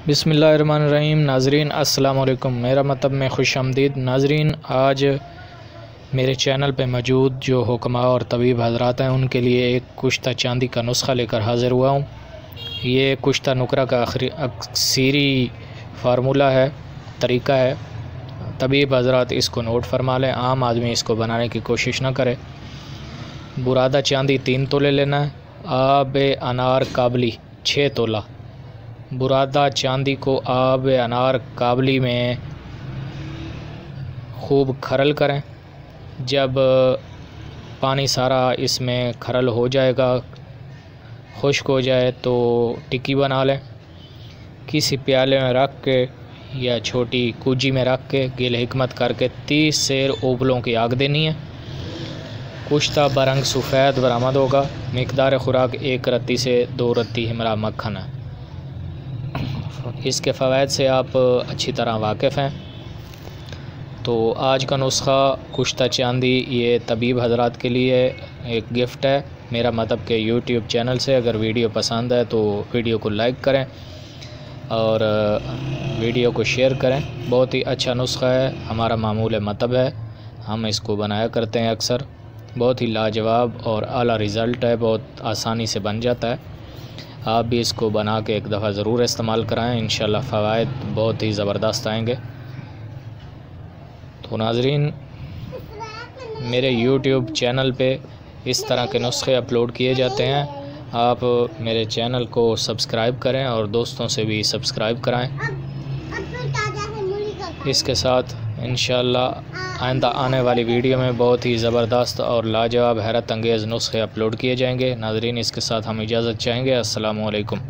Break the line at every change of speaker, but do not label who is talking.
बिस्मिल्लाहिर्रहमानिर्रहीम। नाज़रीन अस्सलाम वालेकुम। मेरा मतलब में खुश आमदीद। नाज़रीन, आज मेरे चैनल पे मौजूद जो हुक्मा और तबीब हज़रात हैं उनके लिए एक कुश्ता चांदी का नुस्खा लेकर हाज़िर हुआ हूँ। ये कुश्ता नुकरा का अक्सरी फार्मूला है, तरीका है। तबीब हज़रात इसको नोट फरमा लें, आम आदमी इसको बनाने की कोशिश ना करे। बुरादा चांदी 3 तोले लेना है। आब अनार काबली 6 तोला। बुरादा चांदी को आब अनार काबली में खूब खरल करें। जब पानी सारा इसमें खरल हो जाएगा, खुश्क हो जाए, तो टिक्की बना लें। किसी प्याले में रख के या छोटी कूजी में रख के गिल हिकमत करके 30 सेर ओबलों की आग देनी है। कुश्ता बरंग सफ़ेद बरामद होगा। मिकदार खुराक 1 रत्ती से 2 रत्ती हमरा मक्खन है। इसके फ़वाइद से आप अच्छी तरह वाकिफ़ हैं। तो आज का नुस्खा कुश्ता चांदी ये तबीब हज़रात के लिए एक गिफ़्ट है मेरा मतलब के यूट्यूब चैनल से। अगर वीडियो पसंद है तो वीडियो को लाइक करें और वीडियो को शेयर करें। बहुत ही अच्छा नुस्खा है, हमारा मामूल मतलब है, हम इसको बनाया करते हैं अक्सर। बहुत ही लाजवाब और आला रिज़ल्ट है, बहुत आसानी से बन जाता है। आप भी इसको बना के एक दफ़ा ज़रूर इस्तेमाल कराएं, इंशाल्लाह फ़वाइद बहुत ही ज़बरदस्त आएंगे। तो नाज़रीन, मेरे यूट्यूब चैनल पे इस तरह के नुस्खे अपलोड किए जाते हैं। आप मेरे चैनल को सब्सक्राइब करें और दोस्तों से भी सब्सक्राइब कराएं। इसके साथ इंशाल्लाह आइंदा आने वाली वीडियो में बहुत ही ज़बरदस्त और लाजवाब हैरत अंगेज़ नुस्खे अपलोड किए जाएंगे। नाज़रीन, इसके साथ हम इजाज़त चाहेंगे। अस्सलामु अलैकुम।